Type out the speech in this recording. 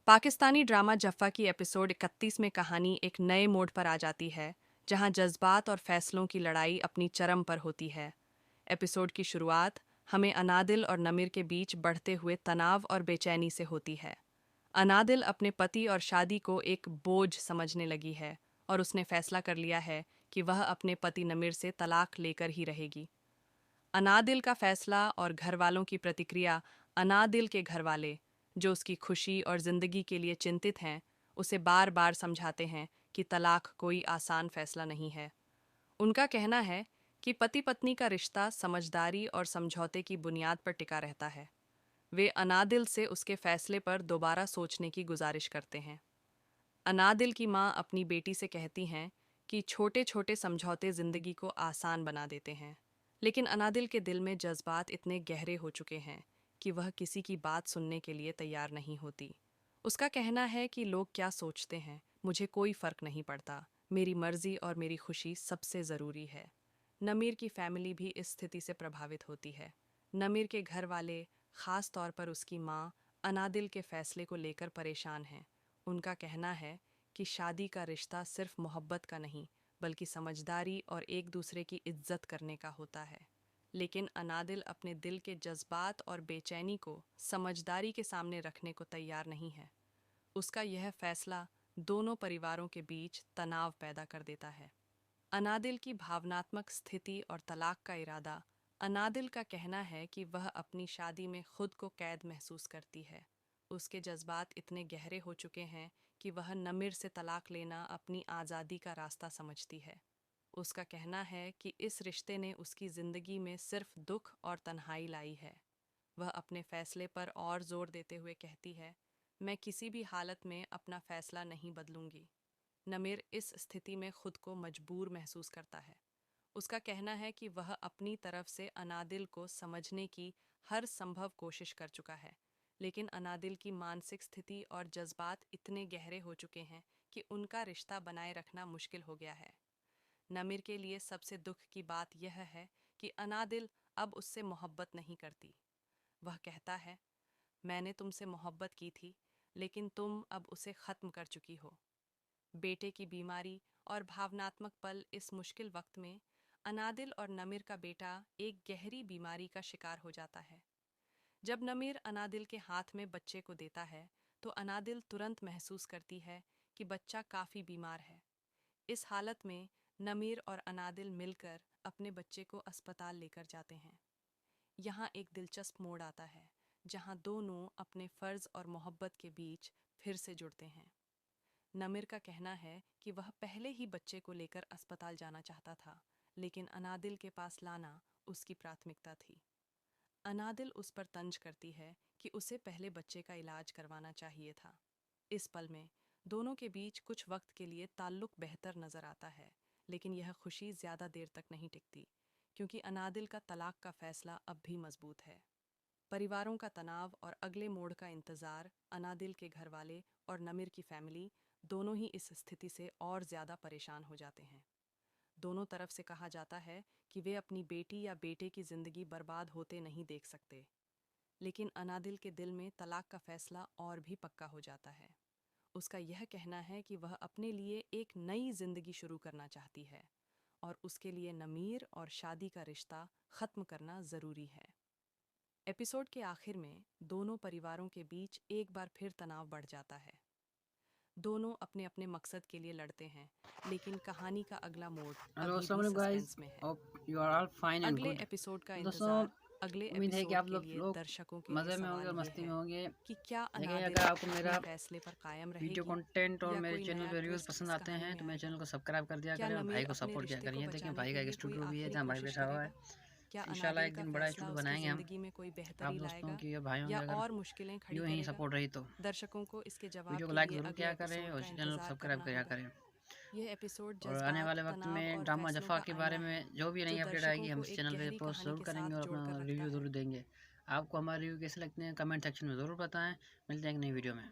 Pakistani drama जफ़्फ़ा की episode 31 में कहानी एक नए मोड़ पर आ जाती है, जहां जज्बात और फैसलों की लड़ाई अपनी चरम पर होती है। एपिसोड की शुरुआत हमें अनादिल और नमीर के बीच बढ़ते हुए तनाव और बेचैनी से होती है। अनादिल अपने पति और शादी को एक बोझ समझने लगी है और उसने फैसला कर लिया है कि वह अपने पति नमीर से तलाक लेकर ही रहेगी। अनादिल का फैसला और घरवालों की प्रतिक्रिया। अनादिल के घरवाले, जो उसकी खुशी और जिंदगी के लिए चिंतित हैं, उसे बार बार समझाते हैं कि तलाक कोई आसान फैसला नहीं है। उनका कहना है कि पति पत्नी का रिश्ता समझदारी और समझौते की बुनियाद पर टिका रहता है। वे अनादिल से उसके फैसले पर दोबारा सोचने की गुजारिश करते हैं। अनादिल की माँ अपनी बेटी से कहती हैं कि छोटे छोटे समझौते जिंदगी को आसान बना देते हैं, लेकिन अनादिल के दिल में जज्बात इतने गहरे हो चुके हैं कि वह किसी की बात सुनने के लिए तैयार नहीं होती। उसका कहना है कि लोग क्या सोचते हैं, मुझे कोई फर्क नहीं पड़ता, मेरी मर्जी और मेरी खुशी सबसे ज़रूरी है। नमीर की फैमिली भी इस स्थिति से प्रभावित होती है। नमीर के घर वाले, ख़ास तौर पर उसकी माँ, अनादिल के फैसले को लेकर परेशान हैं। उनका कहना है कि शादी का रिश्ता सिर्फ मोहब्बत का नहीं, बल्कि समझदारी और एक दूसरे की इज्जत करने का होता है। लेकिन अनादिल अपने दिल के जज्बात और बेचैनी को समझदारी के सामने रखने को तैयार नहीं है। उसका यह फैसला दोनों परिवारों के बीच तनाव पैदा कर देता है। अनादिल की भावनात्मक स्थिति और तलाक का इरादा। अनादिल का कहना है कि वह अपनी शादी में खुद को कैद महसूस करती है। उसके जज्बात इतने गहरे हो चुके हैं कि वह नमीर से तलाक लेना अपनी आज़ादी का रास्ता समझती है। उसका कहना है कि इस रिश्ते ने उसकी ज़िंदगी में सिर्फ दुख और तन्हाई लाई है। वह अपने फैसले पर और जोर देते हुए कहती है, मैं किसी भी हालत में अपना फैसला नहीं बदलूंगी। नमीर इस स्थिति में खुद को मजबूर महसूस करता है। उसका कहना है कि वह अपनी तरफ से अनादिल को समझने की हर संभव कोशिश कर चुका है, लेकिन अनादिल की मानसिक स्थिति और जज्बात इतने गहरे हो चुके हैं कि उनका रिश्ता बनाए रखना मुश्किल हो गया है। नमीर के लिए सबसे दुख की बात यह है कि अनादिल अब उससे मोहब्बत नहीं करती। वह कहता है, मैंने तुमसे मोहब्बत की थी, लेकिन तुम अब उसे ख़त्म कर चुकी हो। बेटे की बीमारी और भावनात्मक पल। इस मुश्किल वक्त में अनादिल और नमीर का बेटा एक गहरी बीमारी का शिकार हो जाता है। जब नमीर अनादिल के हाथ में बच्चे को देता है, तो अनादिल तुरंत महसूस करती है कि बच्चा काफ़ी बीमार है। इस हालत में नमीर और अनादिल मिलकर अपने बच्चे को अस्पताल लेकर जाते हैं। यहाँ एक दिलचस्प मोड़ आता है, जहाँ दोनों अपने फ़र्ज़ और मोहब्बत के बीच फिर से जुड़ते हैं। नमीर का कहना है कि वह पहले ही बच्चे को लेकर अस्पताल जाना चाहता था, लेकिन अनादिल के पास लाना उसकी प्राथमिकता थी। अनादिल उस पर तंज करती है कि उसे पहले बच्चे का इलाज करवाना चाहिए था। इस पल में दोनों के बीच कुछ वक्त के लिए ताल्लुक बेहतर नजर आता है, लेकिन यह खुशी ज़्यादा देर तक नहीं टिकती, क्योंकि अनादिल का तलाक का फैसला अब भी मजबूत है। परिवारों का तनाव और अगले मोड़ का इंतज़ार। अनादिल के घरवाले और नमीर की फैमिली दोनों ही इस स्थिति से और ज़्यादा परेशान हो जाते हैं। दोनों तरफ से कहा जाता है कि वे अपनी बेटी या बेटे की ज़िंदगी बर्बाद होते नहीं देख सकते, लेकिन अनादिल के दिल में तलाक का फैसला और भी पक्का हो जाता है। उसका यह कहना है कि वह अपने लिए एक नई ज़िंदगी शुरू करना चाहती है, और उसके लिए नमीर और शादी का रिश्ता ख़त्म करना ज़रूरी है। एपिसोड के आखिर में दोनों परिवारों के बीच एक बार फिर तनाव बढ़ जाता है। दोनों अपने अपने मकसद के लिए लड़ते हैं, लेकिन कहानी का अगला मोड़ हेलो अभी भी अस्सलाम गाइस, सस्पेंस में है। Hope you are all fine and अगले गुड। एपिसोड का तो दोस्तों, इंतज़ार। अगले उम्मीद है कि एपिसोड आप के लिए लोग दर्शकों के लिए मज़े में होंगे सवाल और ये मस्ती में है होंगे। कि क्या देखिए, अगर अनादिल आपको अपने मेरा फैसले पर कायम वीडियो रहेगी कंटेंट और या मेरे कोई चैनल नया पे वीडियोस ट्विस्ट पसंद इस आते कहानी हैं में तो मेरे चैनल आएगा? को सब्सक्राइब कर दिया क्या करें और भाई नमीर को अपने सपोर्ट किया रिश्ते करें। को ये देखिए, बचाने भाई के का एक लिए कोई स्टूडियो भी है आखिरी जहाँ भाई कोशिश बैठा हुआ है। करेगा? क्या इंशाल्लाह एक अनादिल का दिन बड़ा फैसला स्टूडियो उसकी बनाएंगे हम। ज़िंदगी में कोई आप बेहतरी दोस्तों लाएगा की और भाइयों की या अगर और मुश्किलें खड़ी यूँ ही करेगा? सपोर्ट रही तो दर्शकों को इसके जवाब वीडियो को के लाइक लिए ज़रूर अगले किया करें एपिसोड और का चैनल को इंतज़ार सब्सक्राइब करना किया होगा। करें। यह एपिसोड और आने जज्बात, वाले वक्त तनाव में और ड्रामा फैसलों जफ़ा का के बारे आईना है, में जो भी नई जो अपडेट दर्शकों आएगी हम को इस एक चैनल पे गहरी पोस्ट कहानी ज़रूर के करेंगे साथ और अपना जोड़कर रखता रिव्यू है। ज़रूर देंगे। आपको हमारा रिव्यू कैसे लगते हैं कमेंट सेक्शन में ज़रूर बताएं। मिलते हैं एक नई वीडियो में।